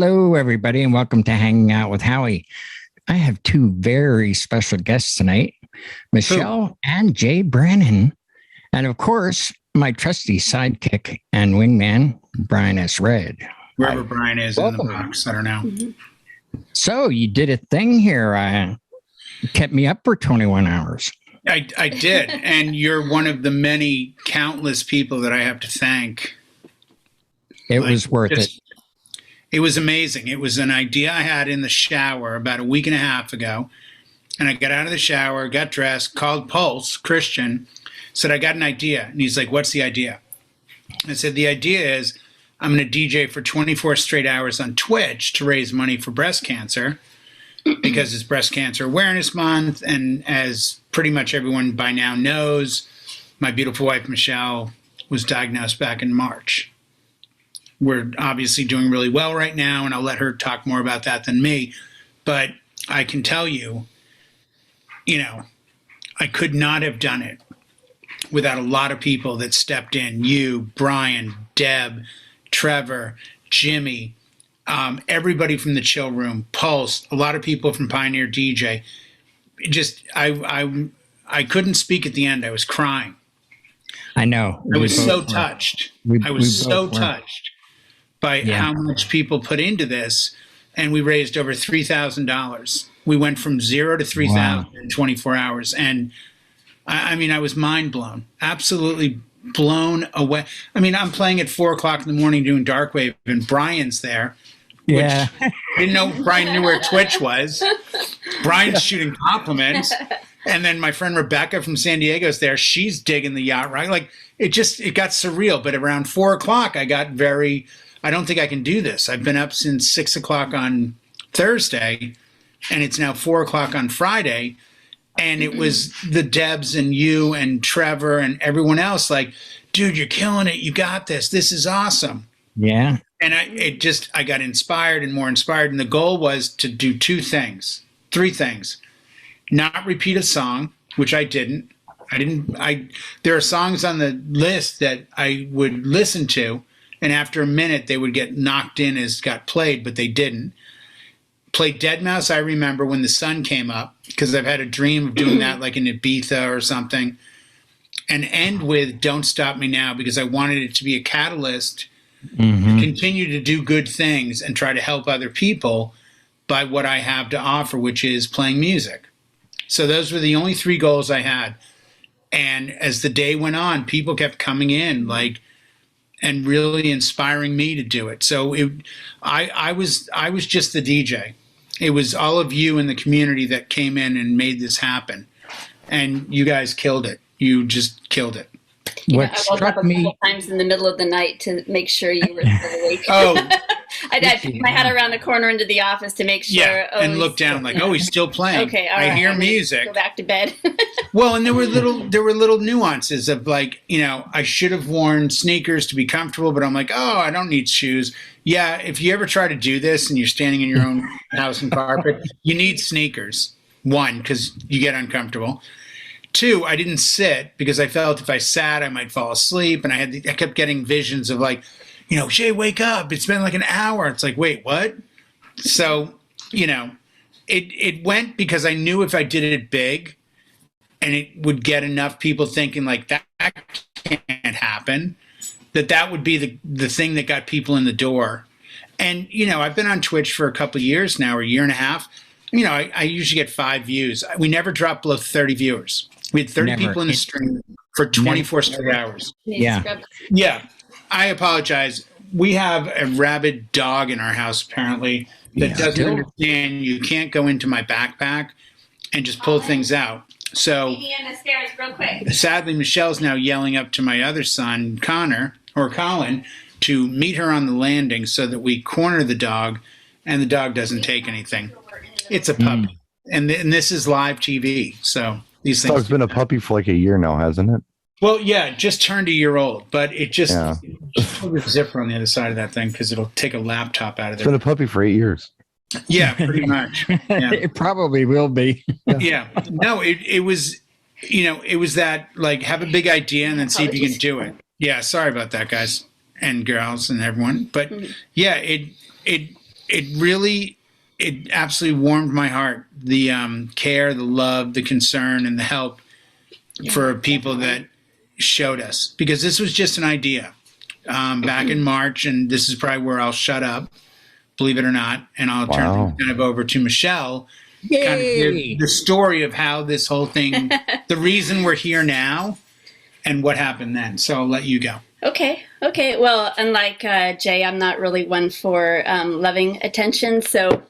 Hello, everybody, and welcome to Hanging Out with Howie. I have two very special guests tonight, Michele and Jay Brannan, and of course, my trusty sidekick and wingman, Brian S. Red. Wherever Brian is in the box, I don't know. So you did a thing here. Kept me up for 21 hours. I did, and you're one of the many countless people that I have to thank. It was worth it. It was amazing. It was an idea I had in the shower about a week and a half ago. And I got out of the shower, got dressed, called Pulse, Christian, said, I got an idea. And he's like, what's the idea? I said, the idea is I'm going to DJ for 24 straight hours on Twitch to raise money for breast cancer because it's Breast Cancer Awareness Month. And as pretty much everyone by now knows, my beautiful wife, Michele, was diagnosed back in March. We're obviously doing really well right now, and I'll let her talk more about that than me. But I can tell you, I could not have done it without a lot of people that stepped in. You, Brian, Deb, Trevor, Jimmy, everybody from the Chill Room, Pulse, a lot of people from Pioneer DJ. I couldn't speak at the end. I was crying. I know. I was so touched. I was so touched by how much people put into this, and we raised over $3,000. We went from 0 to 3,000 in 24 hours, and I mean, I was mind blown, absolutely blown away. I mean, I'm playing at 4 o'clock in the morning doing Darkwave, and Brian's there. Yeah, didn't know Brian knew where Twitch was. Brian's shooting compliments, and then my friend Rebecca from San Diego's there. She's digging the yacht ride. Like it got surreal. But around 4 o'clock, I got I don't think I can do this. I've been up since 6 o'clock on Thursday, and it's now 4 o'clock on Friday. And it was the Debs and you and Trevor and everyone else like, dude, you're killing it. You got this. This is awesome. Yeah. And I got inspired and more inspired. And the goal was to do three things. Not repeat a song, which I didn't. There are songs on the list that I would listen to, and after a minute, they would get knocked in as got played, but they didn't. Play Deadmau5, I remember when the sun came up, because I've had a dream of doing that like in Ibiza or something. And end with Don't Stop Me Now, because I wanted it to be a catalyst to continue to do good things and try to help other people by what I have to offer, which is playing music. So those were the only three goals I had. And as the day went on, people kept coming in, and really inspiring me to do it. So I was just the DJ. It was all of you in the community that came in and made this happen. And you guys killed it. You just killed it. What struck me a couple times in the middle of the night to make sure you were still awake. I put my head around the corner into the office to make sure. Yeah, and look down like, he's still playing. Okay, all I right. hear music. Go back to bed. Well, and there were little nuances of I should have worn sneakers to be comfortable, but I'm like, I don't need shoes. Yeah, if you ever try to do this and you're standing in your own house and carpet, you need sneakers. 1, because you get uncomfortable. 2, I didn't sit because I felt if I sat, I might fall asleep, and I kept getting visions of Jay, wake up. It's been like an hour. It's like, wait, what? So, it went because I knew if I did it big and it would get enough people thinking like that can't happen, that would be the thing that got people in the door. And, I've been on Twitch for a couple of years now, or a year and a half. I usually get 5 views. We never dropped below 30 viewers. We had 30 people in the stream for 24 straight hours. Yeah. Yeah. I apologize. We have a rabid dog in our house, apparently, that doesn't understand you can't go into my backpack and just pull things out. So, real quick. Sadly, Michelle's now yelling up to my other son, Colin, to meet her on the landing so that we corner the dog and the dog doesn't take anything. It's a puppy. And this is live TV. So these things. Dog's been a puppy for like a year now, hasn't it? Well, yeah, it just turned a year old, but it just put a zipper on the other side of that thing because it'll take a laptop out of there. It's been a puppy for 8 years. Yeah, pretty much. Yeah. It probably will be. Yeah. No, it was, it was that have a big idea and then see if you can do it. Yeah. Sorry about that, guys and girls and everyone. But yeah, it it absolutely warmed my heart. The care, the love, the concern, and the help for people that showed us, because this was just an idea back in March, and this is probably where I'll shut up, believe it or not, and I'll turn things kind of over to Michelle. Yay! Kind of give the story of how this whole thing, the reason we're here now, and what happened then. So I'll let you go. Okay. Well, unlike Jay, I'm not really one for loving attention, so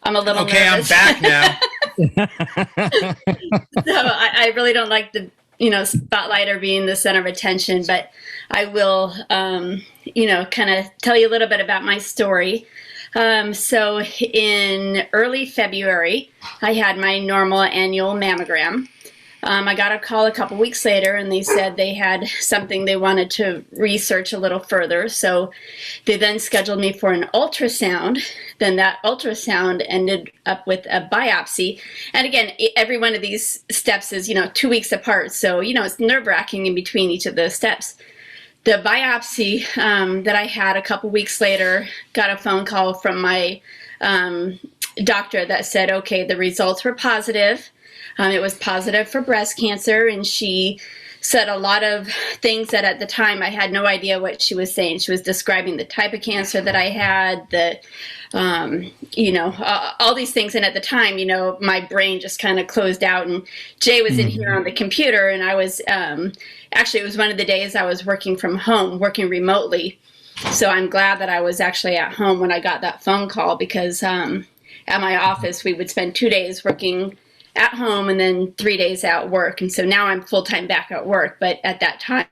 I'm a little nervous. I'm back now. So I really don't like the spotlight or being the center of attention, but I will kind of tell you a little bit about my story. So in early February, I had my normal annual mammogram. I got a call a couple weeks later, and they said they had something they wanted to research a little further. So they then scheduled me for an ultrasound. Then that ultrasound ended up with a biopsy. And again, every one of these steps is, 2 weeks apart. So, it's nerve-wracking in between each of those steps. The biopsy that I had a couple weeks later, got a phone call from my doctor that said, okay, the results were positive. It was positive for breast cancer, and she said a lot of things that at the time I had no idea what she was saying. She was describing the type of cancer that I had, all these things. And at the time, my brain just kind of closed out, and Jay was in here on the computer, and I was, actually, it was one of the days I was working from home, working remotely. So I'm glad that I was actually at home when I got that phone call, because at my office, we would spend 2 days working at home and then 3 days at work. And so now I'm full-time back at work. But at that time,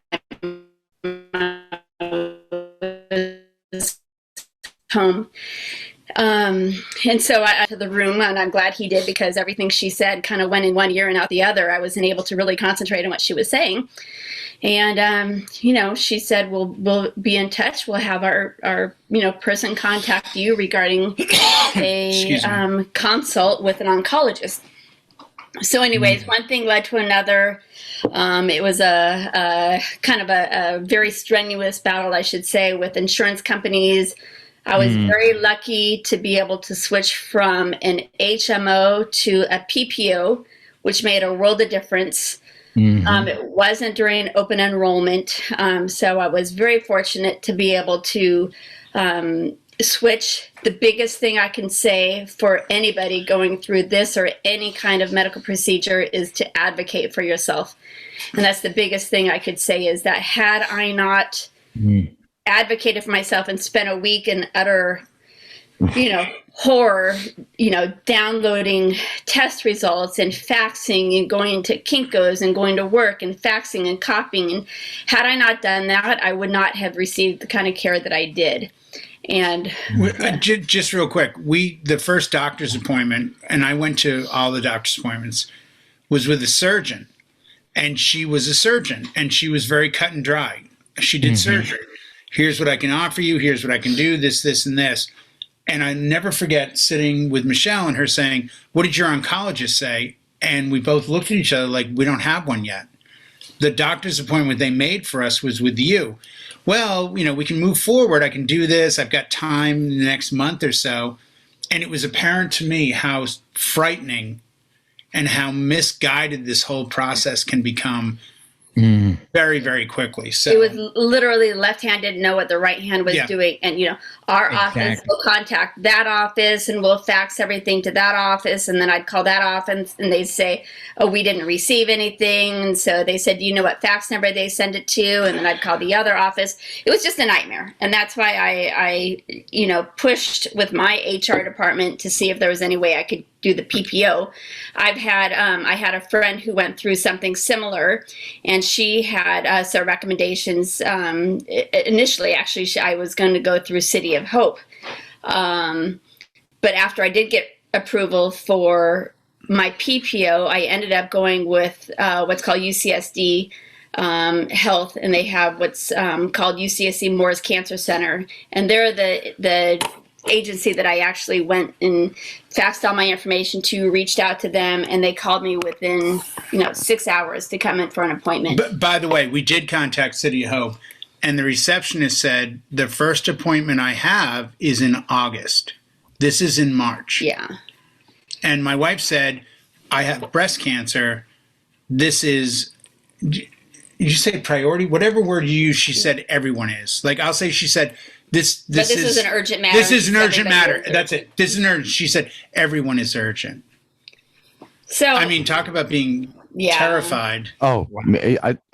I was home. And so I to the room, and I'm glad he did, because everything she said kind of went in one ear and out the other. I wasn't able to really concentrate on what she was saying. And, she said, we'll be in touch. We'll have our person contact you regarding a consult with an oncologist. So anyways, one thing led to another. It was a kind of a very strenuous battle, I should say, with insurance companies. I was very lucky to be able to switch from an HMO to a PPO, which made a world of difference. It wasn't during open enrollment. So I was very fortunate to be able to switch. The biggest thing I can say for anybody going through this or any kind of medical procedure is to advocate for yourself. And that's the biggest thing I could say, is that had I not advocated for myself and spent a week in utter, horror, downloading test results and faxing and going to Kinko's and going to work and faxing and copying. And had I not done that, I would not have received the kind of care that I did. And just real quick, the first doctor's appointment, and I went to all the doctor's appointments, was with a surgeon, and she was a surgeon, and she was very cut and dry. She did surgery. Here's what I can offer you. Here's what I can do. This, and this. And I never forget sitting with Michelle and her saying, "What did your oncologist say?" And we both looked at each other like, we don't have one yet. The doctor's appointment they made for us was with you. Well, we can move forward. I can do this. I've got time the next month or so. And it was apparent to me how frightening and how misguided this whole process can become very, very quickly. So it was literally left-handed, know what the right hand was doing. And, our office will contact that office, and we'll fax everything to that office. And then I'd call that office, and they'd say, oh, we didn't receive anything. And so they said, do you know what fax number they send it to? And then I'd call the other office. It was just a nightmare. And that's why I pushed with my HR department to see if there was any way I could do the PPO. I had a friend who went through something similar, and she had some recommendations. Initially, actually, I was going to go through City of Hope. But after I did get approval for my PPO, I ended up going with what's called UCSD Health, and they have what's called UCSD Moores Cancer Center, and they're the agency that I actually went and faxed all my information to, reached out to them, and they called me within 6 hours to come in for an appointment. But by the way, we did contact City of Hope, and the receptionist said the first appointment I have is in August. This is in March. Yeah. And my wife said, I have breast cancer. This is, did you say priority? Whatever word you use, she said everyone is. Like, I'll say, she said, this is an urgent matter. This is an urgent matter. That's it. This is an urgent. She said, everyone is urgent. So, I mean, talk about being terrified. Oh,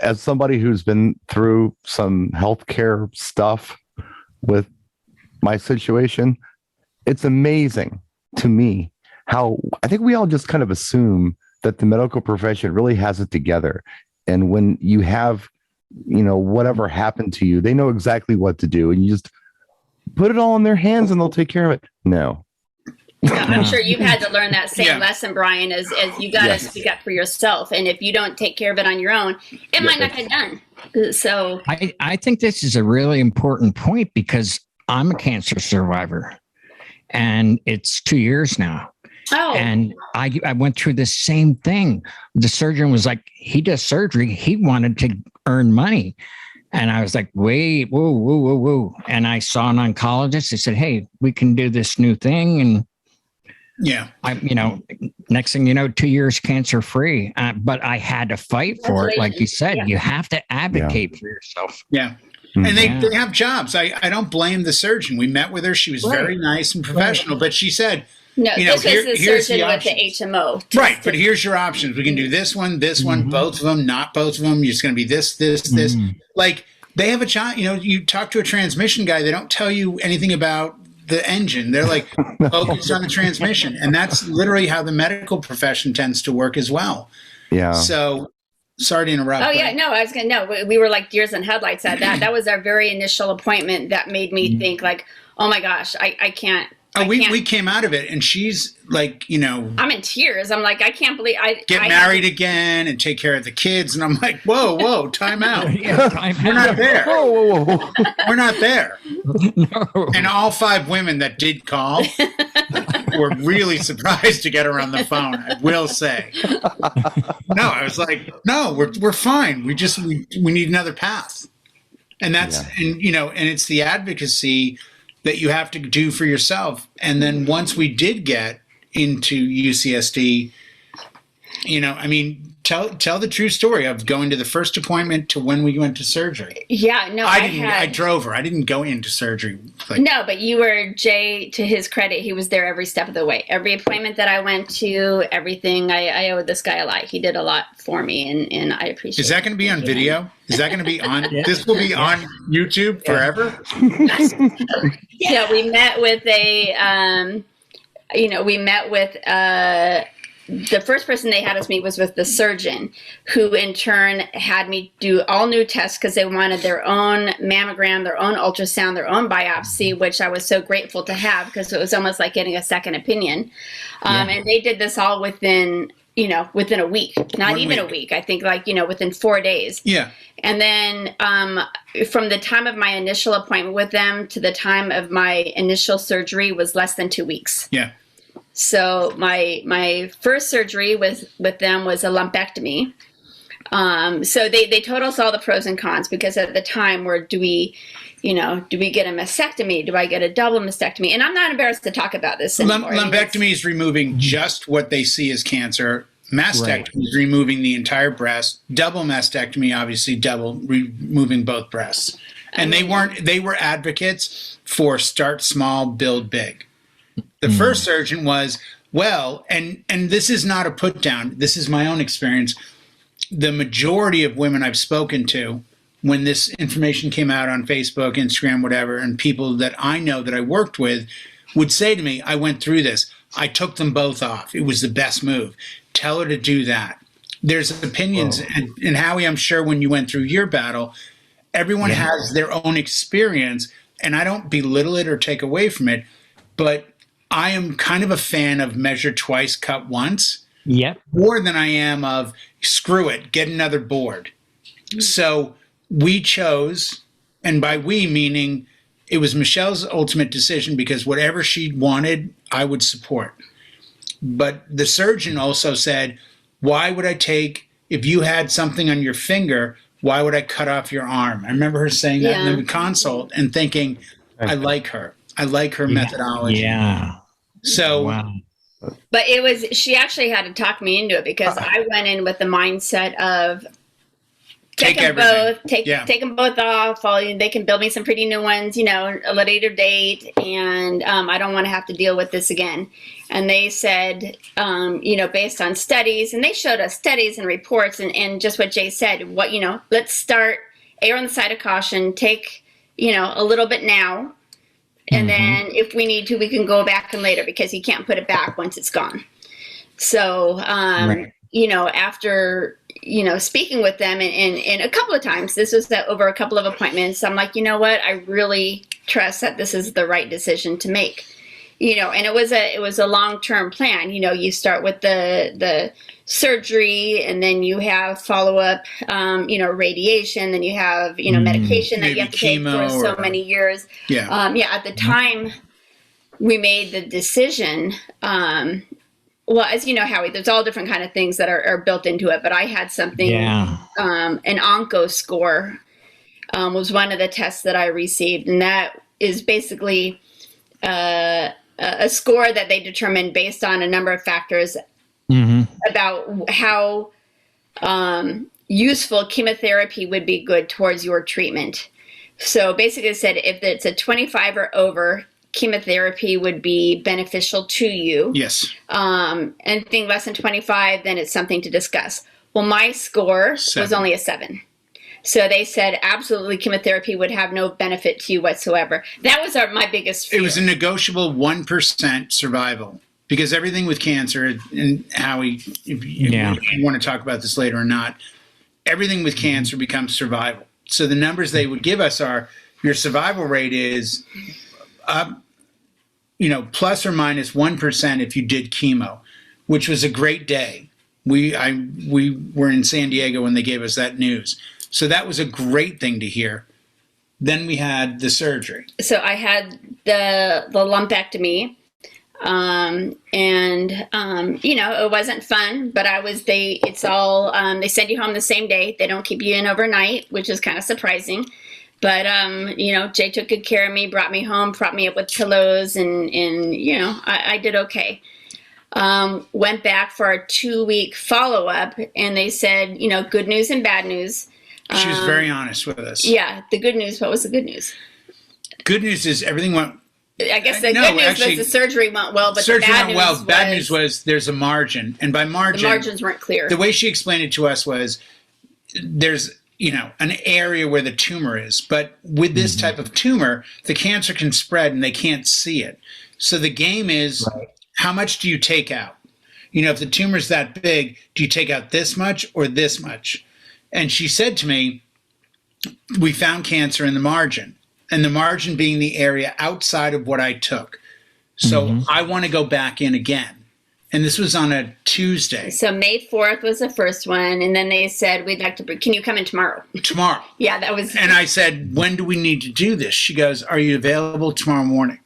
as somebody who's been through some healthcare stuff with my situation, it's amazing to me how I think we all just kind of assume that the medical profession really has it together. And when you have, whatever happened to you, they know exactly what to do. And you just put it all in their hands and they'll take care of it. No. I'm sure you've had to learn that same lesson, Brian, as you got to speak up for yourself. And if you don't take care of it on your own, it might not get done. So I think this is a really important point because I'm a cancer survivor and it's 2 years now. Oh. And I went through the same thing. The surgeon was like, he does surgery. He wanted to earn money. And I was like, wait, whoa. And I saw an oncologist. They said, hey, we can do this new thing. And next thing you know, 2 years cancer free. But I had to fight for it. Like you said, you have to advocate for yourself. Yeah. And they have jobs. I don't blame the surgeon. We met with her. She was very nice and professional, but she said, no, this was the surgeon with the HMO. Right, but here's your options. We can do this one, both of them, not both of them. It's going to be this. Like, they have a job. You talk to a transmission guy, they don't tell you anything about the engine. They're like, focus on the transmission. And that's literally how the medical profession tends to work as well. Yeah. So, sorry to interrupt. Oh, yeah, no, I was going to, no, we were like deers in headlights at that. That was our very initial appointment that made me think like, oh my gosh, I can't. We came out of it, and she's like, I'm in tears. I'm like, I can't believe I married again and take care of the kids. And I'm like, whoa, time out. We're not there. Whoa. We're not there. No. And all 5 women that did call were really surprised to get her on the phone, I will say. No, I was like, no, we're fine. We need another path. And that's, and it's the advocacy that you have to do for yourself. And then once we did get into UCSD, tell the true story of going to the first appointment to when we went to surgery. Yeah, no, I drove her. I didn't go into surgery. No, but you were, Jay, to his credit, he was there every step of the way. Every appointment that I went to, everything, I owed this guy a lot. He did a lot for me, and I appreciate it. Is that going to be on video? Is that going to be on? This will be on YouTube forever? Yeah, we met with the first person they had us meet was with the surgeon, who in turn had me do all new tests because they wanted their own mammogram, their own ultrasound, their own biopsy, which I was so grateful to have because it was almost like getting a second opinion. And they did this all within a week, not even a week. I think within 4 days. Yeah. And then from the time of my initial appointment with them to the time of my initial surgery was less than 2 weeks. Yeah. So my first surgery with them was a lumpectomy. So they told us all the pros and cons because at the time do we get a mastectomy? Do I get a double mastectomy? And I'm not embarrassed to talk about this anymore. Lumpectomy is removing just what they see as cancer. Mastectomy is removing the entire breast. Double mastectomy, obviously removing both breasts. And they were advocates for start small, build big. The first surgeon was, and this is not a put down, this is my own experience. The majority of women I've spoken to, when this information came out on Facebook, Instagram, whatever, and people that I know that I worked with would say to me, I went through this. I took them both off. It was the best move. Tell her to do that. There's opinions. And Howie, I'm sure when you went through your battle, everyone has their own experience. And I don't belittle it or take away from it. But I am kind of a fan of measure twice, cut once. Yep. More than I am of screw it, get another board. So we chose, and by we meaning it was Michelle's ultimate decision because whatever she wanted, I would support. But the surgeon also said, why would I if you had something on your finger, why would I cut off your arm? I remember her saying that in the consult and thinking, I like her. I like her methodology. Yeah. So, Wow. But she actually had to talk me into it because I went in with the mindset of take them both, take them both off. They can build me some pretty new ones, a later date, and I don't want to have to deal with this again. And they said, based on studies, and they showed us studies and reports, and just what Jay said, let's start err on the side of caution, take, a little bit now. And then if we need to, we can go back and later because you can't put it back once it's gone. So, after, speaking with them and a couple of times, this was over a couple of appointments, I'm like, you know what? I really trust that this is the right decision to make. And it was a long-term plan. You start with the surgery, and then you have follow-up, radiation, then you have, medication that you have to take for so many years. At the time we made the decision, well, as you know, Howie, there's all different kind of things that are built into it, but I had something, an onco score was one of the tests that I received, and that is basically a score that they determine based on a number of factors about how useful chemotherapy would be good towards your treatment. So basically it said if it's a 25 or over, chemotherapy would be beneficial to you. Yes. Anything less than 25, then it's something to discuss. Well, my score was only a 7. So they said absolutely chemotherapy would have no benefit to you whatsoever. That was my biggest fear. It was a negotiable 1% survival because everything with cancer, and Howie, if you want to talk about this later or not, everything with cancer becomes survival. So the numbers they would give us are your survival rate is plus or minus 1% if you did chemo, which was a great day. We were in San Diego when they gave us that news. So that was a great thing to hear. Then we had the surgery. So I had the lumpectomy, it wasn't fun, but they send you home the same day. They don't keep you in overnight, which is kind of surprising. But, Jay took good care of me, brought me home, propped me up with pillows, and I did okay. Went back for a 2-week follow-up, and they said, good news and bad news. She was very honest with us. Yeah, the good news. What was the good news? Good news is everything went. I guess the good news was the surgery went well, but surgery the bad went news well. was Bad news was there's a margin, and by margin, the margins weren't clear. The way she explained it to us was there's an area where the tumor is, but with this type of tumor, the cancer can spread and they can't see it. So the game is how much do you take out? If the tumor's that big, do you take out this much or this much? And she said to me, we found cancer in the margin, and the margin being the area outside of what I took. So I want to go back in again. And this was on a Tuesday. So May 4th was the first one. And then they said, can you come in tomorrow? Tomorrow. Yeah, that was. And I said, when do we need to do this? She goes, are you available tomorrow morning?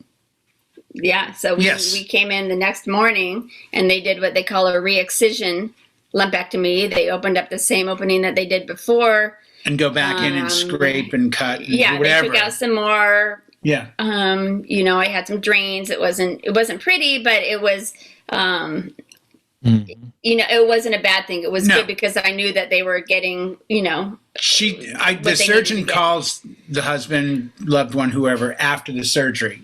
Yeah. So we came in the next morning, and they did what they call a re-excision lumpectomy. They opened up the same opening that they did before. And go back in and scrape and cut and whatever. They took out some more. Yeah. I had some drains. It wasn't pretty, but it was, it wasn't a bad thing. It was good because I knew that they were getting, the surgeon calls the husband, loved one, whoever, after the surgery.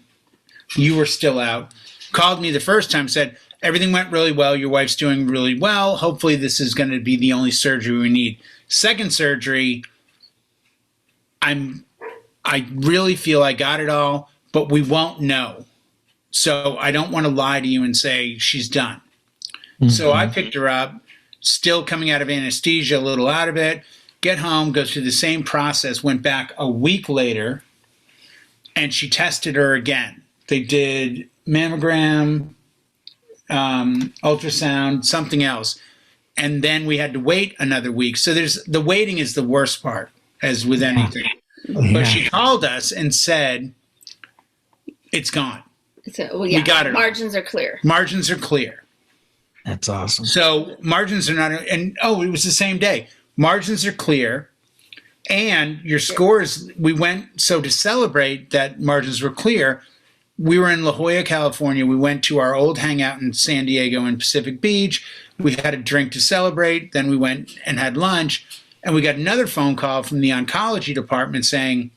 You were still out. Called me the first time, said, everything went really well. Your wife's doing really well. Hopefully this is going to be the only surgery we need. Second surgery, I really feel I got it all, but we won't know. So I don't want to lie to you and say she's done. So I picked her up, still coming out of anesthesia, a little out of it, get home, go through the same process, went back a week later, and she tested her again. They did mammogram, ultrasound, something else. And then we had to wait another week. So the waiting is the worst part, as with anything. But she called us and said, it's gone. So, we got it. Margins are clear. Margins are clear. That's awesome. So margins are not, and it was the same day. Margins are clear, and your scores, to celebrate that margins were clear, we were in La Jolla, California. We went to our old hangout in San Diego in Pacific Beach. We had a drink to celebrate. Then we went and had lunch. And we got another phone call from the oncology department saying,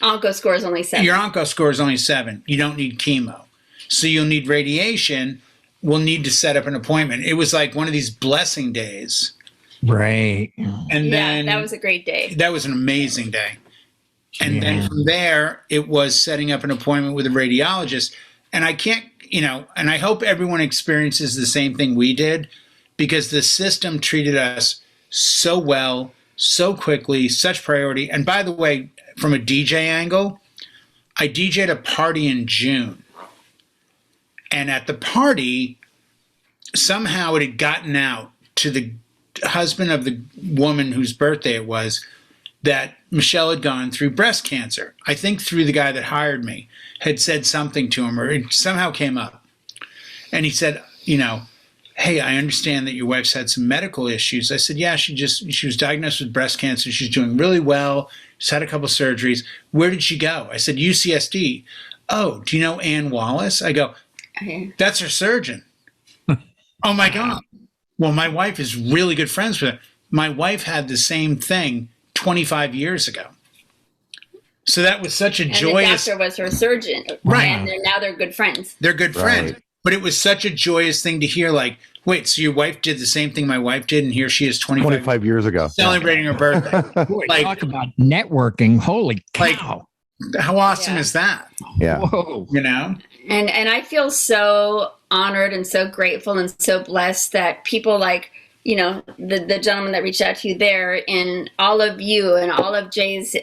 Onco score is only 7. your onco score is only 7. You don't need chemo. So you'll need radiation. We'll need to set up an appointment. It was like one of these blessing days. Right. And then that was a great day. that was an amazing day. And then from there, it was setting up an appointment with a radiologist. And I can't, and I hope everyone experiences the same thing we did, because the system treated us so well, so quickly, such priority. And by the way, from a DJ angle, I DJ'd a party in June. And at the party, somehow it had gotten out to the husband of the woman whose birthday it was that Michele had gone through breast cancer. I think through the guy that hired me, had said something to him, or it somehow came up. And he said, hey, I understand that your wife's had some medical issues. I said, yeah, she was diagnosed with breast cancer. She's doing really well. She's had a couple surgeries. Where did she go? I said, UCSD. Oh, do you know Ann Wallace? I go, that's her surgeon. Oh my God. Well, my wife is really good friends with her. My wife had the same thing 25 years ago. So that was such a joyous... the doctor was her surgeon. Right. And now they're good friends. They're good friends. But it was such a joyous thing to hear, like, wait, so your wife did the same thing my wife did, and here she is 25 years ago. Celebrating her birthday. Boy, talk about networking. Holy cow. How awesome is that? Yeah. Whoa. And I feel so honored and so grateful and so blessed that people like, the gentleman that reached out to you there, and all of you and all of Jay's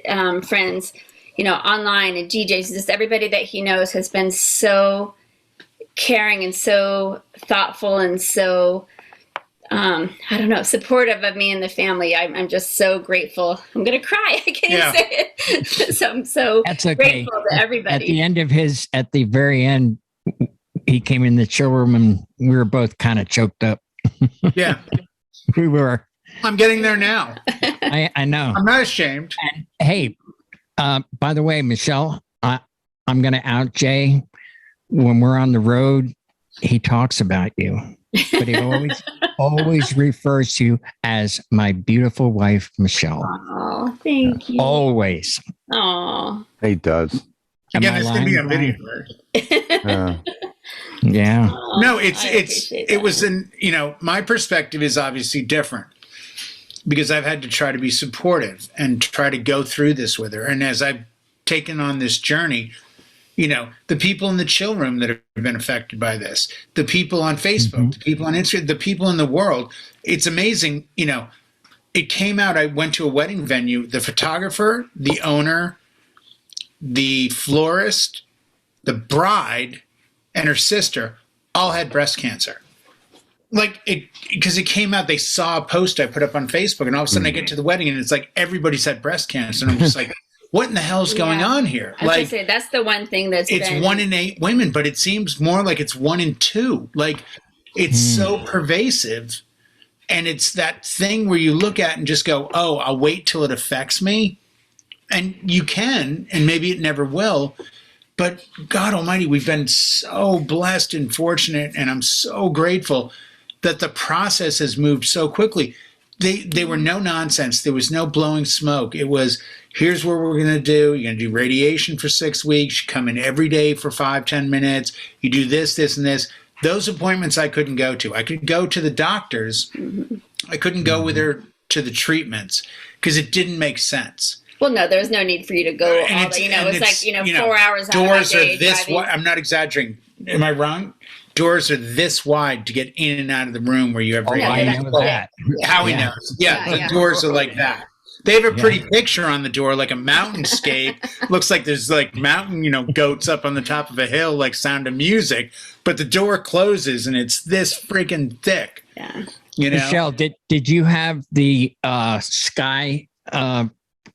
friends, online and DJs, just everybody that he knows has been so caring and so thoughtful and so, supportive of me and the family. I'm just so grateful. I'm going to cry. I can't even say it. So I'm so grateful to everybody. At the very end, he came in the showroom and we were both kind of choked up. Yeah. We were. I'm getting there now. I know. I'm not ashamed. And, hey, by the way, Michele, I'm going to out Jay. When we're on the road, he talks about you, but he always refers to you as my beautiful wife, Michele. Oh, thank you. Always. Oh, He does. Again, it's going to be a video. Yeah. No, it was my perspective is obviously different, because I've had to try to be supportive and try to go through this with her. And as I've taken on this journey, the people in the chill room that have been affected by this, the people on Facebook, the people on Instagram, the people in the world, it's amazing. It came out, I went to a wedding venue, the photographer, the owner, the florist, the bride, and her sister all had breast cancer. Because it came out, they saw a post I put up on Facebook, and all of a sudden I get to the wedding and it's like everybody's had breast cancer. And I'm just like, what in the hell is going on here? I was gonna say, that's the one thing it's 1 in 8 women, but it seems more like it's 1 in 2. Like, it's so pervasive. And it's that thing where you look at and just go, oh, I'll wait till it affects me. And you can, and maybe it never will. But God Almighty, we've been so blessed and fortunate, and I'm so grateful that the process has moved so quickly. They were no nonsense. There was no blowing smoke. It was, here's what we're going to do. You're going to do radiation for 6 weeks. You come in every day for 5-10 minutes. You do this, this, and this. Those appointments I couldn't go to. I could go to the doctors. I couldn't go with her to the treatments because it didn't make sense. Well, no, there's no need for you to go all day. It's like, 4 hours out of my day. Doors are this wide. I'm not exaggerating. Am I wrong? Doors are this wide to get in and out of the room where you have I know that. Howie knows. The doors are like that. They have a pretty picture on the door, like a mountainscape. Looks like there's like mountain, goats up on the top of a hill, like Sound of Music. But the door closes and it's this freaking thick. Yeah. Michele, did you have the sky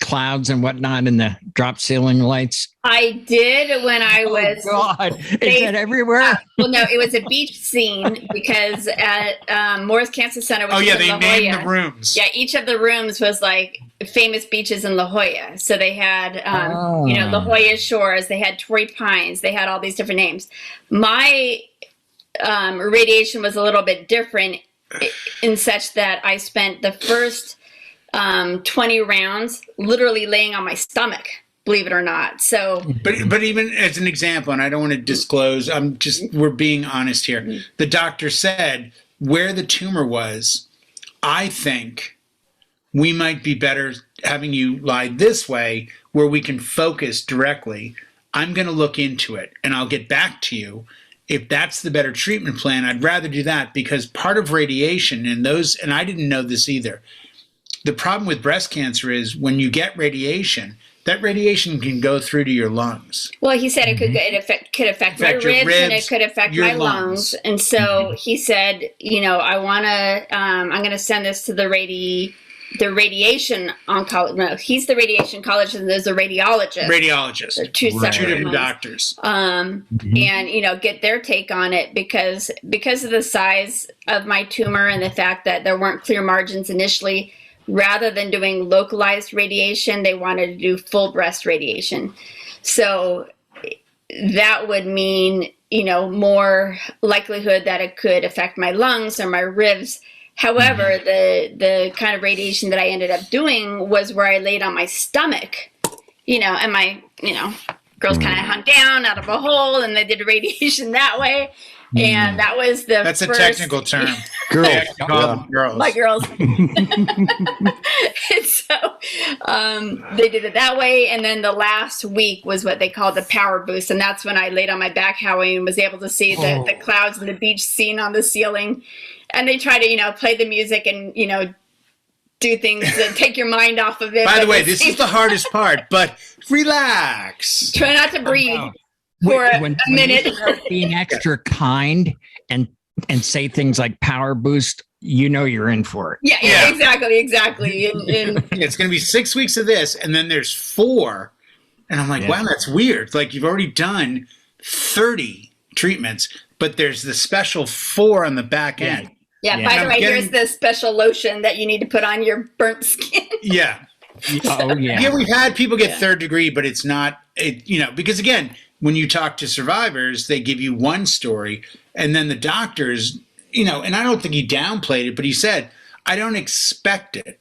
clouds and whatnot and the drop ceiling lights? I did when I was. Oh God, is that everywhere? Well, no, it was a beach scene because at Morris Cancer Center. They named the rooms. Yeah, each of the rooms was like famous beaches in La Jolla. So they had, La Jolla Shores, they had Torrey Pines, they had all these different names. My radiation was a little bit different in such that I spent the first 20 rounds literally laying on my stomach, believe it or not. So, but even as an example, and I don't want to disclose, we're being honest here. The doctor said where the tumor was, I think we might be better having you lie this way where we can focus directly. I'm going to look into it and I'll get back to you. If that's the better treatment plan, I'd rather do that, because part of radiation and I didn't know this either. The problem with breast cancer is when you get radiation, that radiation can go through to your lungs. Well, he said it could affect my ribs, and it could affect my lungs. And so he said, I'm going to send this to the radiation oncologist. No, he's the radiation oncologist, and there's a radiologist. They're two different doctors. And get their take on it, because of the size of my tumor and the fact that there weren't clear margins initially. Rather than doing localized radiation, they wanted to do full breast radiation. So that would mean, more likelihood that it could affect my lungs or my ribs. However, the kind of radiation that I ended up doing was where I laid on my stomach, and my, girls kind of hung down out of a hole, and they did radiation that way. And that was That's a technical term. Girls. My girls. And so they did it that way. And then the last week was what they called the power boost. And that's when I laid on my back, Howie, and was able to see the clouds and the beach scene on the ceiling. And they try to, play the music and, do things to take your mind off of it. By the way, this is the hardest part, but relax. Try not to breathe. For a minute. You start being extra kind and say things like power boost, you're in for it. Yeah. Exactly. And it's going to be 6 weeks of this, and then there's 4. And I'm like, wow, that's weird. Like, you've already done 30 treatments, but there's the special 4 on the back end. Yeah. By the way, here's the special lotion that you need to put on your burnt skin. Yeah. Oh, yeah. Yeah, we've had people get 3rd degree, but it's not, because again, when you talk to survivors, they give you one story, and then the doctors, and I don't think he downplayed it, but he said, I don't expect it.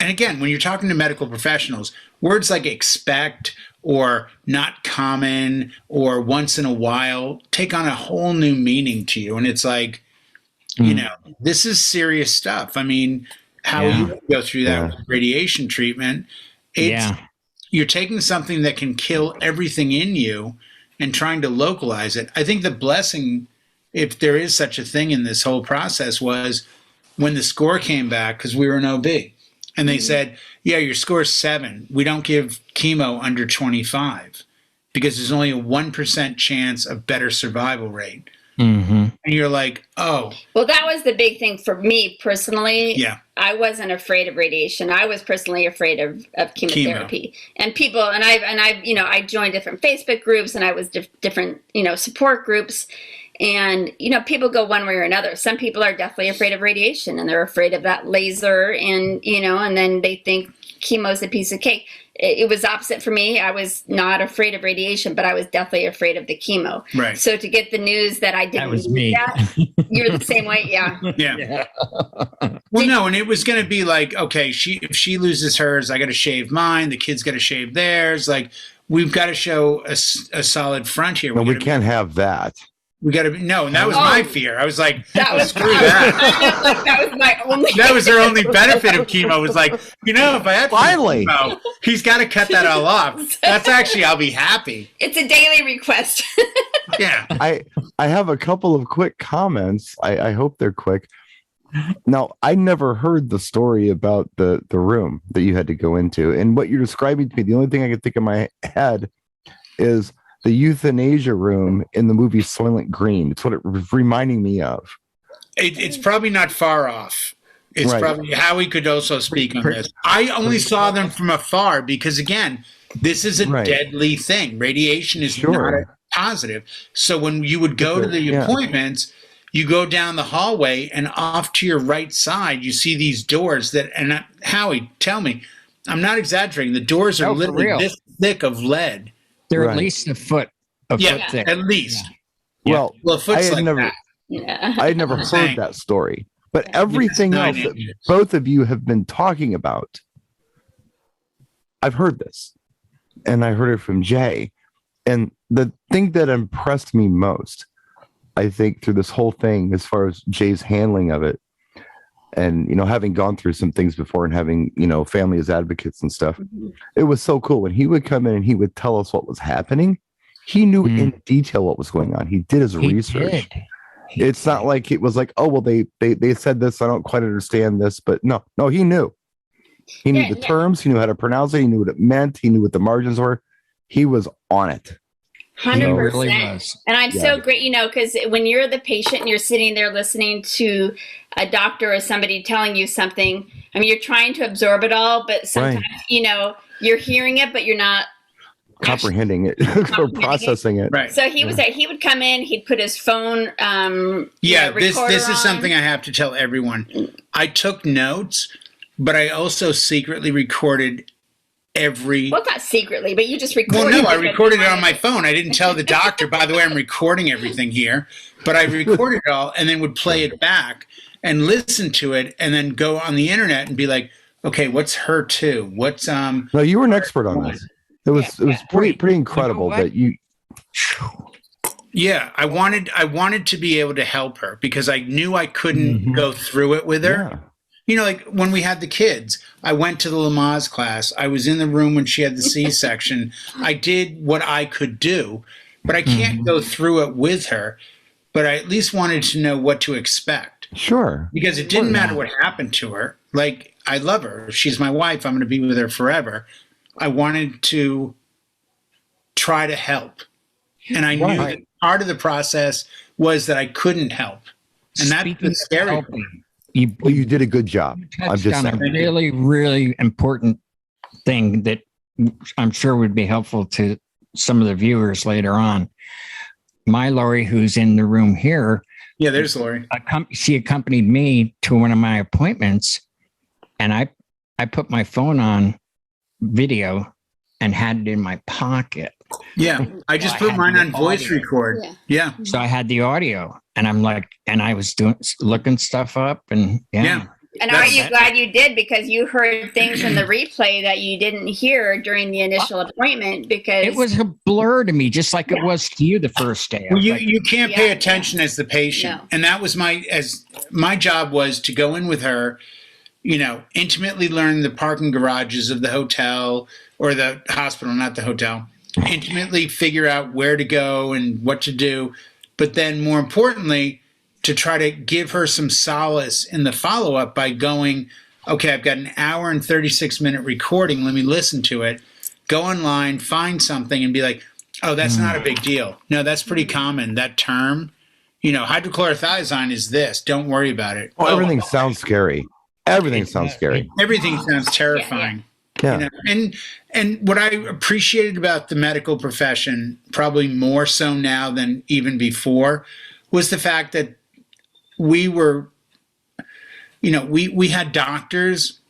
And again, when you're talking to medical professionals, words like expect or not common or once in a while take on a whole new meaning to you. And it's like, this is serious stuff. I mean, how you go through that with radiation treatment, you're taking something that can kill everything in you and trying to localize it. I think the blessing, if there is such a thing in this whole process, was when the score came back, because we were in OB, and they said, your score is 7. We don't give chemo under 25 because there's only a 1% chance of better survival rate. And you're like, oh. Well, that was the big thing for me personally. Yeah. I wasn't afraid of radiation. I was personally afraid of chemotherapy. And people, and I joined different Facebook groups, and I was different, support groups. And, people go one way or another. Some people are definitely afraid of radiation, and they're afraid of that laser, and, and then they think chemo's a piece of cake. It was opposite for me. I was not afraid of radiation, but I was definitely afraid of the chemo. Right. So to get the news that I didn't, that was me. You're the same way, yeah. Well, no, and it was going to be like, okay, if she loses hers, I got to shave mine. The kids got to shave theirs. Like, we've got to show a solid front here. No, we can't have that. We got to be, and that was my fear. I was like, screw that. That was my only. That was their only benefit of chemo. Was like, if I had chemo, he's got to cut that all off. That's actually, I'll be happy. It's a daily request. Yeah. I have a couple of quick comments. I hope they're quick. Now, I never heard the story about the room that you had to go into, and what you're describing to me. The only thing I can think in my head is the euthanasia room in the movie Soylent Green. It's what it was reminding me of. It's probably not far off. It's probably Howie could also speak on this. I only saw them from afar because, again, this is a deadly thing. Radiation is not a positive. So when you would go to the appointments, you go down the hallway, and off to your right side, you see these doors that, and Howie, tell me, I'm not exaggerating. The doors are literally this thick of lead. They're at least a foot thick. At least. Yeah. Well, a foot's like that. Yeah. I had never heard that story, but everything else that both of you have been talking about, I've heard this, and I heard it from Jay. And the thing that impressed me most, I think, through this whole thing, as far as Jay's handling of it, and, having gone through some things before and having, family as advocates and stuff, it was so cool. When he would come in and he would tell us what was happening, he knew in detail what was going on. He did his research. It's not like it was like, oh, well, they said this. I don't quite understand this. But no, he knew. He knew the terms. He knew how to pronounce it. He knew what it meant. He knew what the margins were. He was on it. 100%. Really was. And I'm so great, because when you're the patient and you're sitting there listening to a doctor or somebody telling you something, I mean, you're trying to absorb it all, but sometimes, you're hearing it, but you're not comprehending it or processing it. Right. So he would come in, he'd put his phone. This is something I have to tell everyone. I took notes, but I also secretly recorded well, not secretly, but you just recorded. Well, no, I recorded it on my phone. I didn't tell the doctor, by the way, I'm recording everything here, but I recorded it all and then would play it back and listen to it and then go on the internet and be like, okay, what's HER2? What's No, you were an expert on this. It was pretty incredible that you. Yeah, I wanted to be able to help her because I knew I couldn't go through it with her. Yeah. Like when we had the kids, I went to the Lamaze class. I was in the room when she had the C-section. I did what I could do, but I can't go through it with her. But I at least wanted to know what to expect. Sure. Because it didn't matter what happened to her. Like, I love her. She's my wife. I'm going to be with her forever. I wanted to try to help. And I knew that part of the process was that I couldn't help. And that's the scary part. You did a good job. I'm just saying. A really, really important thing that I'm sure would be helpful to some of the viewers later on. My Lori, who's in the room here. Yeah, there's Lori. She accompanied me to one of my appointments, and I put my phone on video and had it in my pocket. Yeah, I just put mine on voice record. Yeah. So I had the audio, and I'm like, and I was looking stuff up, and And aren't you glad you did? Because you heard things in the replay that you didn't hear during the initial appointment. Because it was a blur to me, just like it was to you the first day. Well, you can't pay attention as the patient, and that was my job was to go in with her, intimately learn the parking garages of the hotel or the hospital, not the hotel. Intimately figure out where to go and what to do, but then more importantly, to try to give her some solace in the follow-up by going, okay, I've got an hour and 36-minute recording. Let me listen to it. Go online, find something, and be like, oh, that's not a big deal. No, that's pretty common. That term, hydrochlorothiazide is this. Don't worry about it. Well, everything sounds scary. Everything sounds scary. Everything sounds terrifying. Yeah. And what I appreciated about the medical profession, probably more so now than even before, was the fact that we were, we had doctors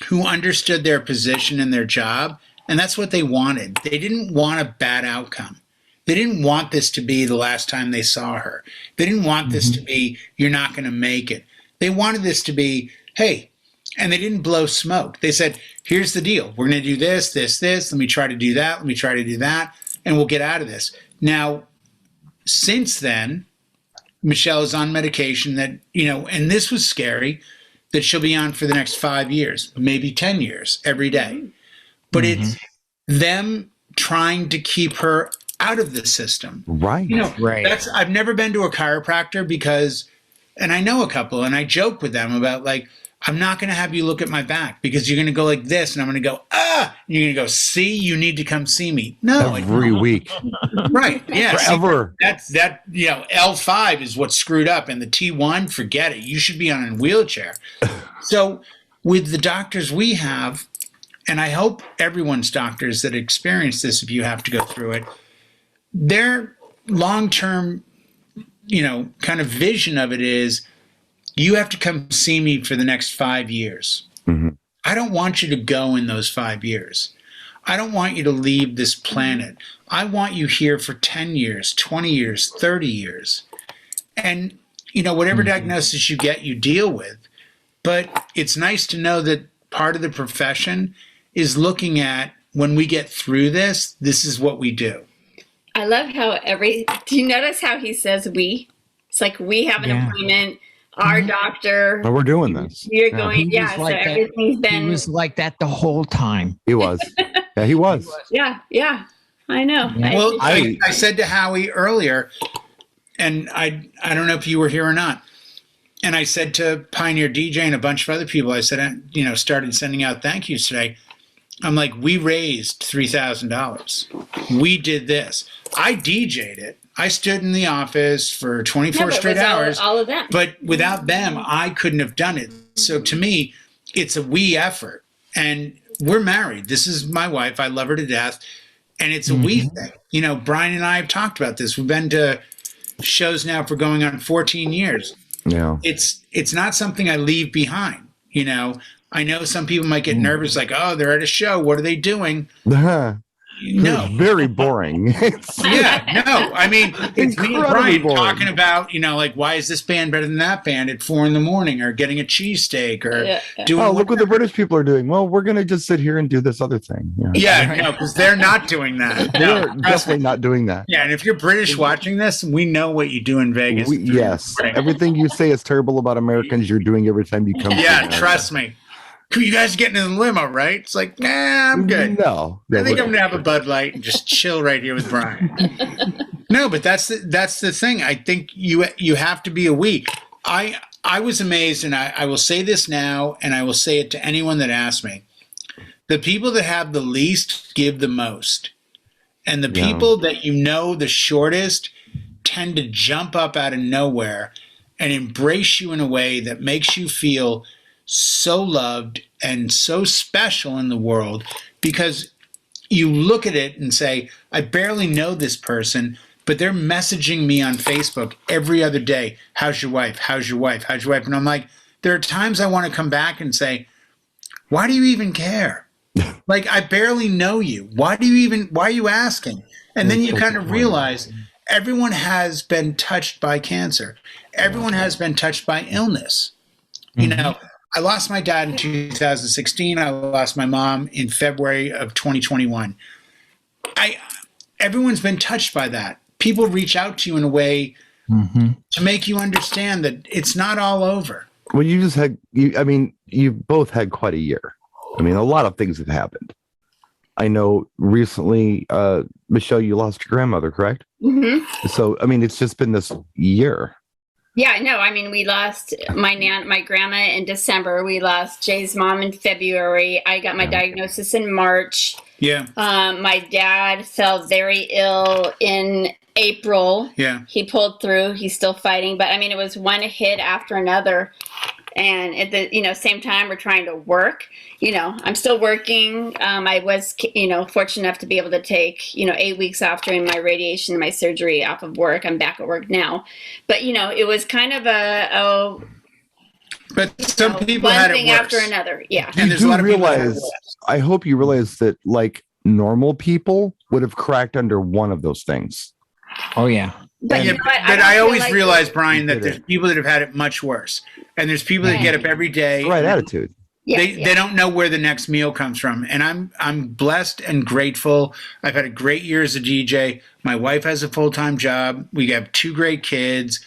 who understood their position and their job, and that's what they wanted. They didn't want a bad outcome. They didn't want this to be the last time they saw her. They didn't want this to be, you're not going to make it. They wanted this to be, hey, and they didn't blow smoke. They said, here's the deal. We're going to do this, this, this. Let me try to do that. Let me try to do that. And we'll get out of this. Now, since then, Michele is on medication that, and this was scary, that she'll be on for the next 5 years, maybe 10 years, every day. But it's them trying to keep her out of the system. Right. Right. I've never been to a chiropractor because, and I know a couple, and I joke with them about like, I'm not going to have you look at my back because you're going to go like this, and I'm going to go, and you're going to go, see, you need to come see me. No. Every week. Right. Yeah. Forever. See, L5 is what's screwed up, and the T1, forget it. You should be on a wheelchair. So with the doctors we have, and I hope everyone's doctors that experience this, if you have to go through it, their long-term, kind of vision of it is, you have to come see me for the next 5 years. I don't want you to go in those 5 years. I don't want you to leave this planet. I want you here for 10 years, 20 years, 30 years. And, whatever diagnosis you get, you deal with. But it's nice to know that part of the profession is looking at, when we get through this is what we do. I love how do you notice how he says we? It's like we have an appointment, our doctor. Well, we're doing this. You're going, so everything's been. He was like that the whole time. He was. Yeah, he was. Yeah. I know. Yeah. Well, I said to Howie earlier, and I don't know if you were here or not, and I said to Pioneer DJ and a bunch of other people, I said, started sending out thank yous today. I'm like, we raised $3,000. We did this. I DJ'd it. I stood in the office for 24 straight hours. All of them. But without them, I couldn't have done it. So to me, it's a we effort. And we're married. This is my wife. I love her to death. And it's a we thing. Brian and I have talked about this. We've been to shows now for going on 14 years. Yeah. It's not something I leave behind. I know some people might get nervous, like, oh, they're at a show. What are they doing? No. It's very boring. I mean, it's me and Brian boring. talking about, like, why is this band better than that band at 4 a.m, or getting a cheesesteak, or doing. Oh, look what the British people are doing. Well, we're going to just sit here and do this other thing. No, because they're not doing that. They're definitely not doing that. Yeah, and if you're British watching this, we know what you do in Vegas. Yes. Everything you say is terrible about Americans, you're doing every time you come. Yeah, trust me. You guys are getting in the limo, right? It's like, nah, I'm good. No, I think I'm gonna have a Bud Light and just chill right here with Brian. No, but that's the thing. I think you have to be a we. I was amazed, and I will say this now, and I will say it to anyone that asks me. The people that have the least give the most, and the people that the shortest tend to jump up out of nowhere and embrace you in a way that makes you feel so loved and so special in the world, because you look at it and say, I barely know this person, but they're messaging me on Facebook every other day. How's your wife? How's your wife? How's your wife? And I'm like, there are times I want to come back and say, why do you even care? Like, I barely know you. Why are you asking? And then you kind of realize everyone has been touched by cancer. Everyone has been touched by illness. I lost my dad in 2016. I lost my mom in February of 2021. Everyone's been touched by that. People reach out to you in a way to make you understand that it's not all over. Well, you both had quite a year. I mean, a lot of things have happened. I know recently, Michelle, you lost your grandmother, correct? Mm-hmm. So, I mean, it's just been this year. Yeah, no, I mean, we lost my grandma in December. We lost Jay's mom in February. I got my diagnosis in March. Yeah. My dad fell very ill in April. Yeah. He pulled through. He's still fighting. But I mean, it was one hit after another. And at the same time, we're trying to work. I'm still working. I was fortunate enough to be able to take 8 weeks off during my radiation and my surgery off of work. I'm back at work now, but it was kind of but some people one had thing it worse. after another. Yeah, and there's a lot of people that had it worse. I hope you realize that, like, normal people would have cracked under one of those things. Oh yeah. But, I always realize, Brian, that there's people that have had it much worse, and there's people that get up every day. Right attitude. They don't know where the next meal comes from, and I'm blessed and grateful. I've had a great year as a DJ. My wife has a full-time job. We have 2 great kids.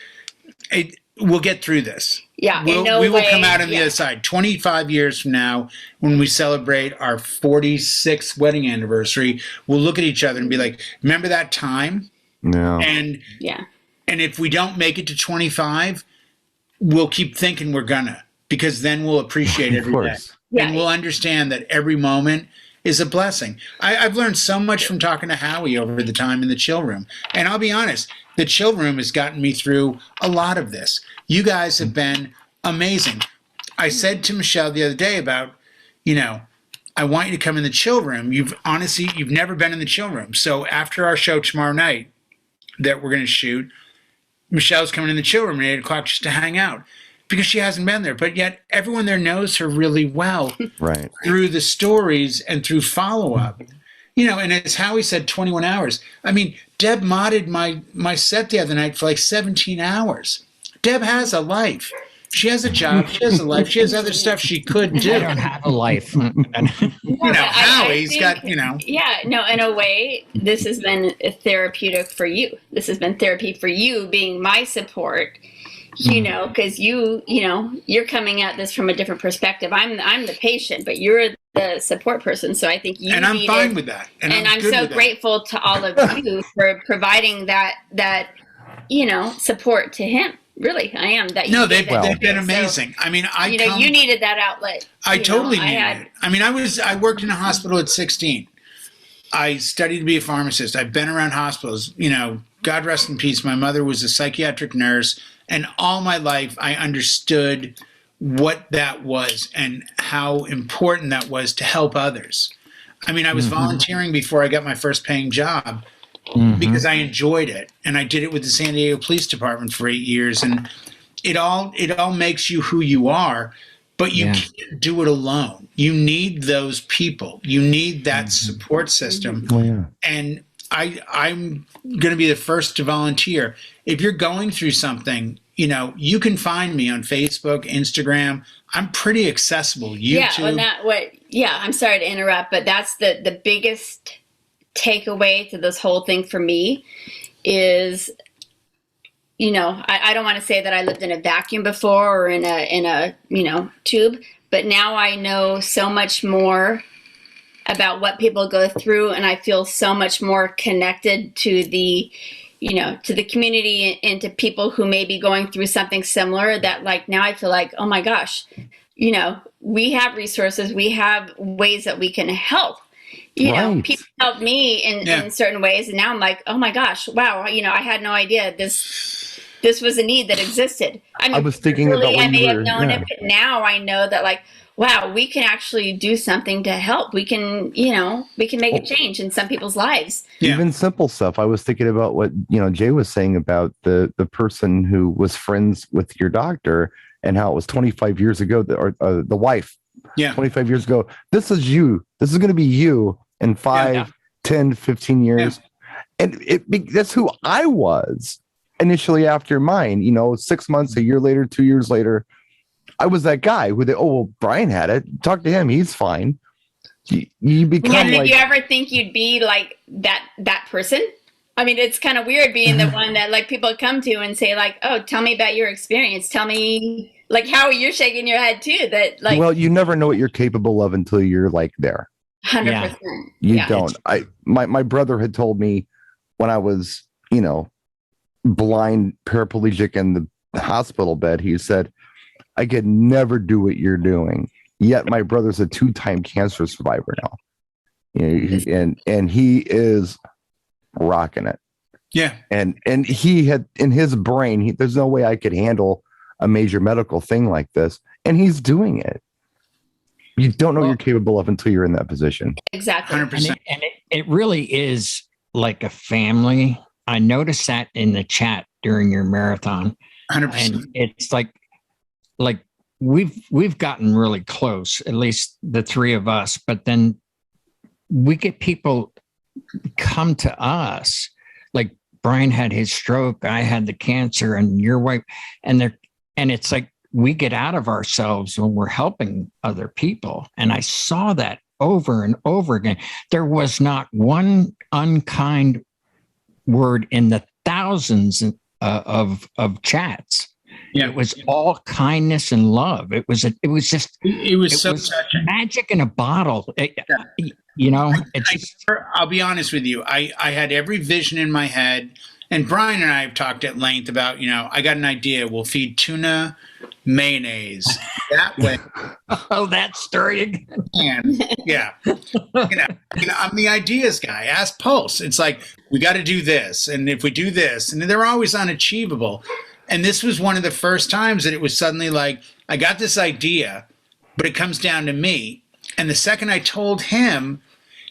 We'll get through this. Yeah, we will come out on the other side. 25 years from now, when we celebrate our 46th wedding anniversary, we'll look at each other and be like, "Remember that time?" Yeah. And if we don't make it to 25, we'll keep thinking we're gonna, because then we'll appreciate every day. And we'll understand that every moment is a blessing. I've learned so much from talking to Howie over the time in the chill room. And I'll be honest, the chill room has gotten me through a lot of this. You guys have been amazing. I said to Michelle the other day about, I want you to come in the chill room. You've never been in the chill room. So after our show tomorrow night that we're going to shoot, Michelle's coming in the chill room at 8 o'clock just to hang out. because she hasn't been there. But yet everyone there knows her really well Right. through the stories and through follow-up. And as Howie said, 21 hours. I mean, Deb modded my set the other night for like 17 hours. Deb has a life. She has a job. She has a life. She has other stuff she could do. I don't have a life. Howie's got. Yeah, no, in a way, this has been therapeutic for you. This has been therapy for you, being my support. Because you're coming at this from a different perspective. I'm the patient, but you're the support person. So I think you. And I'm fine with that. And I'm so grateful to all of you for providing that support to him. Really, I am. They've been amazing. So, I mean, you needed that outlet. I totally needed it. I mean, I worked in a hospital at 16. I studied to be a pharmacist. I've been around hospitals. God rest in peace. My mother was a psychiatric nurse, and all my life I understood what that was and how important that was to help others. I mean, I was volunteering before I got my first paying job. Because I enjoyed it, and I did it with the San Diego Police Department for 8 years, and it all makes you who you are, but you can't do it alone. You need those people. You need that support system. Oh, yeah. And I'm going to be the first to volunteer. If you're going through something, you can find me on Facebook, Instagram. I'm pretty accessible. YouTube. I'm sorry to interrupt, but that's the biggest takeaway to this whole thing for me is, I don't want to say that I lived in a vacuum before or in a tube, but now I know so much more about what people go through, and I feel so much more connected to the community and to people who may be going through something similar, that like now I feel like, oh my gosh, we have resources, we have ways that we can help. People helped me in certain ways, and now I'm like, oh my gosh, wow, I had no idea this was a need that existed. I was thinking about when I may have known it, but now I know that, like, wow, we can actually do something to help. We can make a change in some people's lives. Yeah. Even simple stuff. I was thinking about what Jay was saying about the person who was friends with your doctor and how it was 25 years ago, or the wife. Yeah. 25 years ago. This is you. This is going to be you in 5, 10, 15 years. Yeah. And that's who I was initially after mine. 6 months, a year later, 2 years later, I was that guy who Brian had it. Talk to him. He's fine. You become did you ever think you'd be like that person? I mean, it's kind of weird being the one that like people come to and say like, oh, tell me about your experience. Tell me, like, Howie, you're shaking your head too. That like, well, you never know what you're capable of until you're like there. 100%. You don't. My brother had told me when I was, blind, paraplegic in the hospital bed, he said, I could never do what you're doing. Yet my brother's a 2-time cancer survivor now. And he is rocking it. Yeah. And he had in his brain, there's no way I could handle a major medical thing like this. And he's doing it. You don't know what you're capable of until you're in that position. Exactly. 100%. And it really is like a family. I noticed that in the chat during your marathon. 100%. And it's like we've gotten really close, at least the three of us, but then we get people come to us, like Brian had his stroke, I had the cancer, and your wife, and it's like we get out of ourselves when we're helping other people. And I saw that over and over again. There was not one unkind word in the thousands of chats. Yeah. It was all kindness and love. It was magic in a bottle. I'll be honest with you. I had every vision in my head, and Brian and I have talked at length about, I got an idea. We'll feed tuna mayonnaise that way. Oh, that story again. And yeah, I'm the ideas guy. Ask Pulse. It's like, we got to do this. And if we do this, and they're always unachievable. And this was one of the first times that it was suddenly like, I got this idea, but it comes down to me. And the second I told him,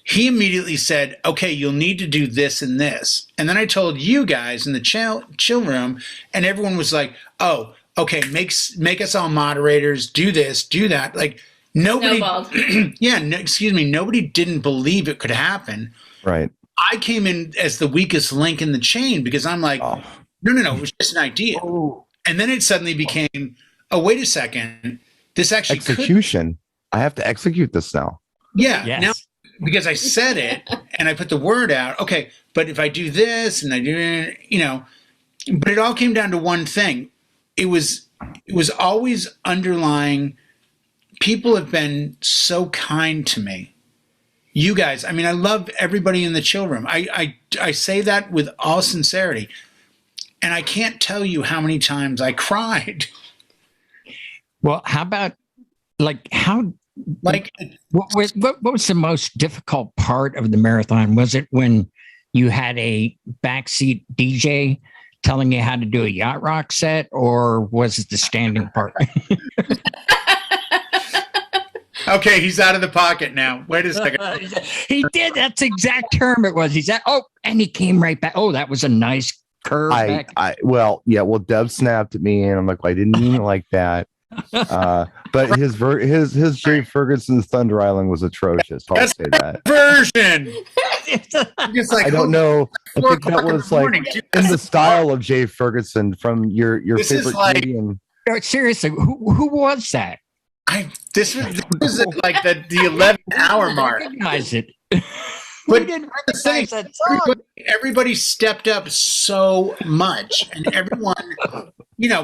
he immediately said, okay, you'll need to do this and this. And then I told you guys in the chill room, and everyone was like, oh, okay, make us all moderators, do this, do that. Like nobody, nobody didn't believe it could happen. Right. I came in as the weakest link in the chain because I'm like, no, it was just an idea. Oh. And then it suddenly became, oh, wait a second, this actually execution. I have to execute this now. Yeah. Yes. Now, because I said it and I put the word out. Okay, but if I do this and I do, but it all came down to one thing. It was always underlying. People have been so kind to me. You guys, I mean, I love everybody in the chill room. I say that with all sincerity. And I can't tell you how many times I cried. Well, how about what was the most difficult part of the marathon? Was it when you had a backseat DJ telling you how to do a yacht rock set, or was it the standing part? Okay, he's out of the pocket now. Wait a second. He did. That's the exact term it was. He said, and he came right back. Oh, that was a nice curve. Well, Deb snapped at me and I'm like, well, I didn't mean it like that. But his Jay Ferguson's Thunder Island was atrocious. I'll say that version. I don't know. I think that was like in the style of Jay Ferguson from your favorite comedian. Seriously, who was that? This was like the 11th hour mark. Recognize it. But didn't recognize that song. Everybody stepped up so much, and everyone,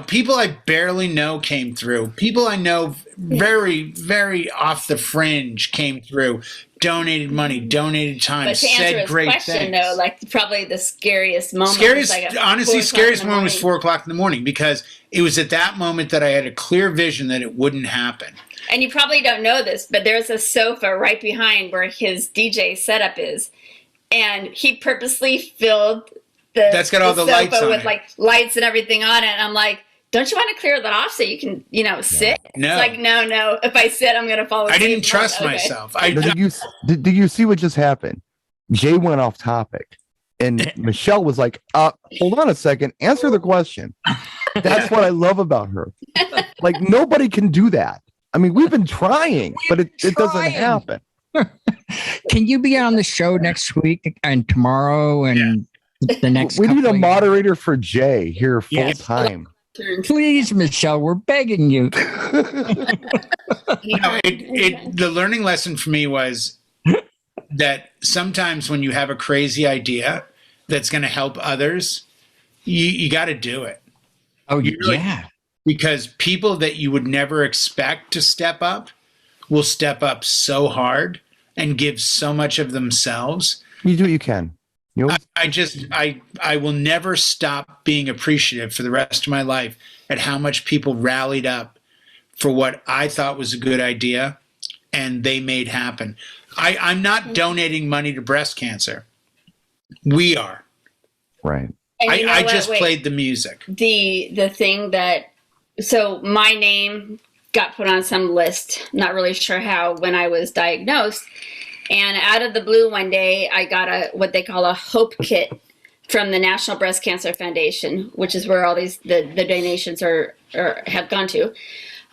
people I barely know came through. People I know very, very off the fringe came through, donated money, donated time, but to answer his great question, things. though, like probably the scariest moment. Scariest moment was 4 o'clock in the morning, because it was at that moment that I had a clear vision that it wouldn't happen. And you probably don't know this, but there's a sofa right behind where his DJ setup is. And he purposely filled that's got all the lights on with it. Like lights and everything on it. And I'm like, don't you want to clear that off so you can, sit? No. It's like, no. If I sit, I'm going to fall asleep. I didn't trust myself. Did you see what just happened? Jay went off topic. And Michelle was like, hold on a second. Answer the question. That's what I love about her. Like, nobody can do that. I mean, we've been trying, but it doesn't happen. Can you be on the show next week and tomorrow and the next? We need a moderator for Jay here full time. Please, Michelle, we're begging you. The learning lesson for me was that sometimes when you have a crazy idea that's going to help others, you got to do it. Oh, yeah. Because people that you would never expect to step up will step up so hard and give so much of themselves. You do what you can. I will never stop being appreciative for the rest of my life at how much people rallied up for what I thought was a good idea and they made happen. I'm not donating money to breast cancer. We are. Right. I just played the music. The thing that, so my name got put on some list, not really sure how, when I was diagnosed. And out of the blue one day, I got what they call a hope kit from the National Breast Cancer Foundation, which is where all the donations have gone to.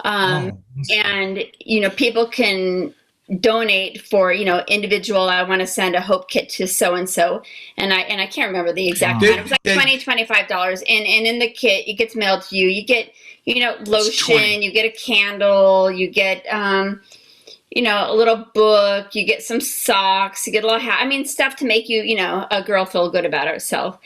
And, people can donate for, individual, I want to send a hope kit to so-and-so. And I can't remember the exact amount. It was like $20, $25. And in the kit, it gets mailed to you. You get, lotion, you get a candle, you get, a little book, you get some socks, you get a little hat. I mean, stuff to make you, a girl feel good about herself.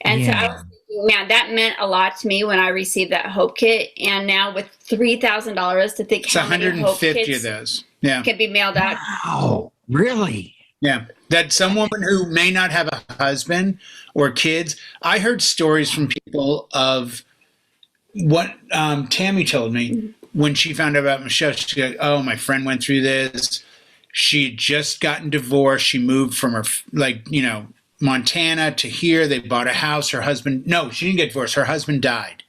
And so I was thinking, man, that meant a lot to me when I received that hope kit. And now with $3,000 to think, it's how many hope 150 kits of those. Yeah. Can be mailed out. Wow, really? Yeah. That some woman who may not have a husband or kids. I heard stories from people of what Tammy told me when she found out about Michelle. She goes, oh, my friend went through this. She had just gotten divorced. She moved from her, Montana to here. They bought a house. Her husband, no, she didn't get divorced. Her husband died.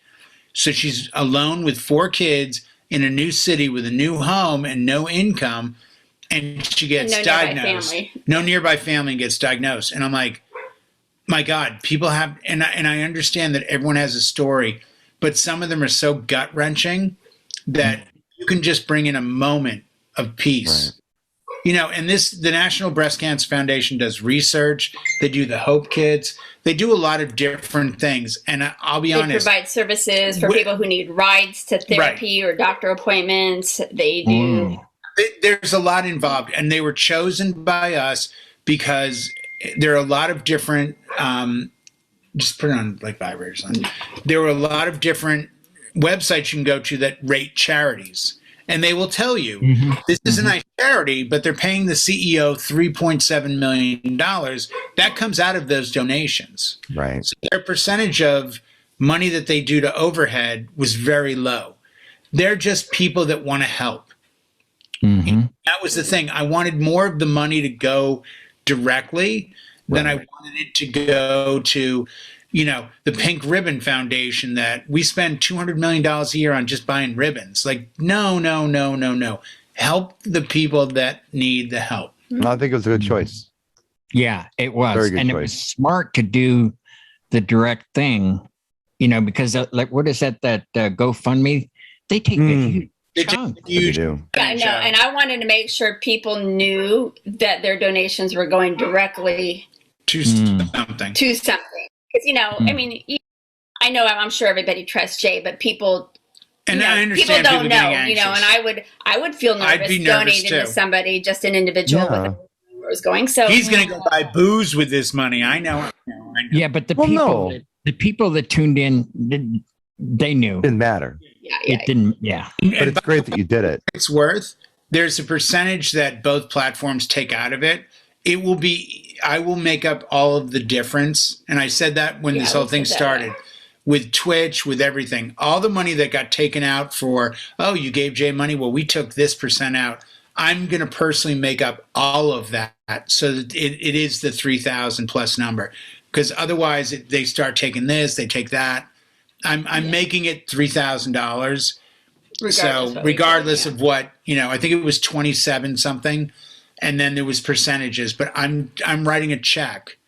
So she's alone with 4 kids in a new city with a new home and no income. And she gets diagnosed. No nearby family gets diagnosed. And I'm like, my God, people have, and I understand that everyone has a story, but some of them are so gut wrenching that you can just bring in a moment of peace. Right. And the National Breast Cancer Foundation does research. They do the Hope Kids. They do a lot of different things. And I'll be honest. They provide services for people who need rides to therapy or doctor appointments. They do. There's a lot involved. And they were chosen by us because there are a lot of different, just put it on like vibrators on. There were a lot of different websites you can go to that rate charities. And they will tell you, this is a nice charity, but they're paying the CEO $3.7 million. That comes out of those donations. Right. So their percentage of money that they do to overhead was very low. They're just people that want to help. That was the thing. I wanted more of the money to go directly than I wanted it to go to, the Pink Ribbon Foundation that we spend $200 million a year on just buying ribbons. Like, no. Help the people that need the help. I think it was a good choice. Yeah, it was. Very good and choice. It was smart to do the direct thing, because like, what is that GoFundMe? They take a huge chunk. They do. I know. And I wanted to make sure people knew that their donations were going directly to something. Because, I mean, I know I'm sure everybody trusts Jay, but people, and I understand people don't know, and I would feel nervous donating to somebody, just an individual with where it was going. So he's going to go buy booze with this money. I know. Yeah, but the people that tuned in, they knew. It didn't matter. It didn't. Yeah. But it's great that you did it. It's worth. There's a percentage that both platforms take out of it. I will make up all of the difference. And I said that when this whole thing started with Twitch, with everything, all the money that got taken out for, you gave Jay money. Well, we took this percent out. I'm going to personally make up all of that so that it is the 3,000 plus number, because otherwise they start taking this, they take that. I'm making it $3,000. So regardless of what, I think it was 27 something. And then there was percentages, but I'm writing a check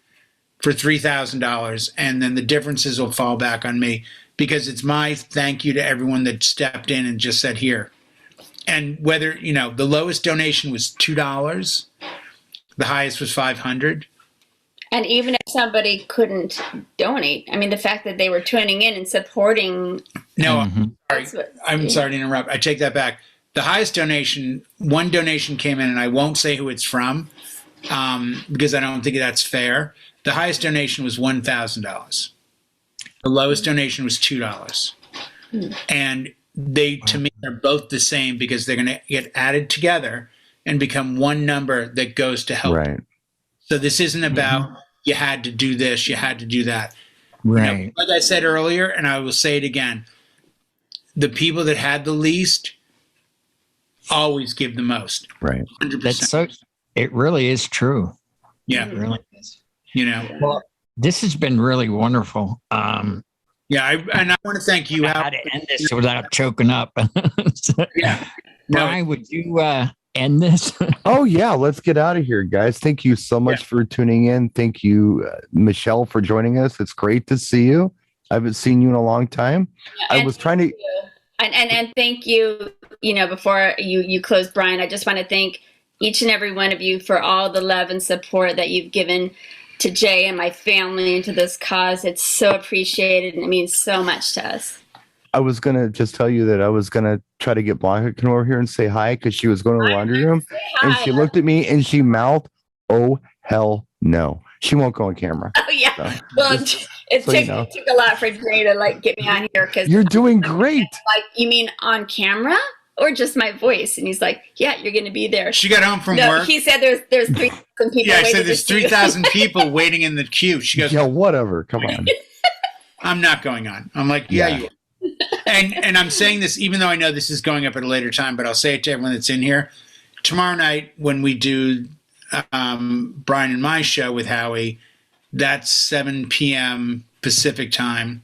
for $3,000, and then the differences will fall back on me, because it's my thank you to everyone that stepped in and just said here. And whether the lowest donation was $2, the highest was $500. And even if somebody couldn't donate, I mean, the fact that they were tuning in and supporting. No, I'm sorry to interrupt. I take that back. The highest donation, one donation came in, and I won't say who it's from, because I don't think that's fair. The highest donation was $1,000. The lowest donation was $2. And they, to me, are both the same, because they're going to get added together and become one number that goes to help. Right. So this isn't about you had to do this, you had to do that. Right. Like I said earlier, and I will say it again, the people that had the least always give the most. Right. 100%. It really is true. Yeah. It really is. Well, this has been really wonderful. And I want to thank you. I had to end this without choking up. Brian, would you end this? Oh, yeah. Let's get out of here, guys. Thank you so much for tuning in. Thank you, Michelle, for joining us. It's great to see you. I haven't seen you in a long time. I was trying to... And thank you, before you close, Brian, I just want to thank each and every one of you for all the love and support that you've given to Jay and my family and to this cause. It's so appreciated, and it means so much to us. I was going to just tell you that I was going to try to get Blanca to come over here and say hi, because she was going to the laundry room, and she looked at me and she mouthed, "Oh, hell no." She won't go on camera. Oh, yeah. So, well, it took a lot for Jay to get me on here, because you're doing great. You mean on camera or just my voice? And he's like, yeah, you're going to be there. She got home from work. He said there's 3,000 people. Yeah, I said there's 3,000 people waiting in the queue. She goes, yeah, whatever. Come on. I'm not going on. I'm like, you are. And I'm saying this even though I know this is going up at a later time, but I'll say it to everyone that's in here. Tomorrow night when we do Brian and my show with Howie, that's 7 p.m. Pacific time.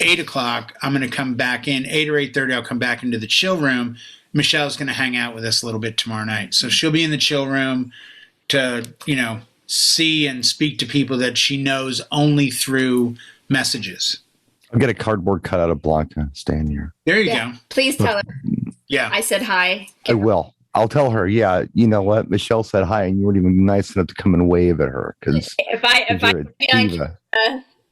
8 o'clock, I'm going to come back in. 8 or 8:30, I'll come back into the chill room. Michelle's going to hang out with us a little bit tomorrow night. So she'll be in the chill room to, see and speak to people that she knows only through messages. I'll get a cardboard cutout of Blanca. Stand here. There you go. Please tell her Yeah. I said hi. I will. I'll tell her. Yeah, you know what? Michelle said hi, and you weren't even nice enough to come and wave at her because If I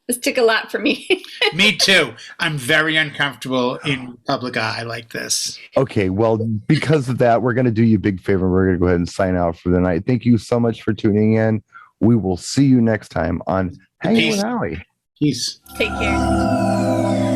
this took a lot for me. Me too. I'm very uncomfortable in public eye like this. Okay, well, because of that, we're going to do you a big favor. We're going to go ahead and sign out for the night. Thank you so much for tuning in. We will see you next time on Hanging with Howie. Peace. Take care.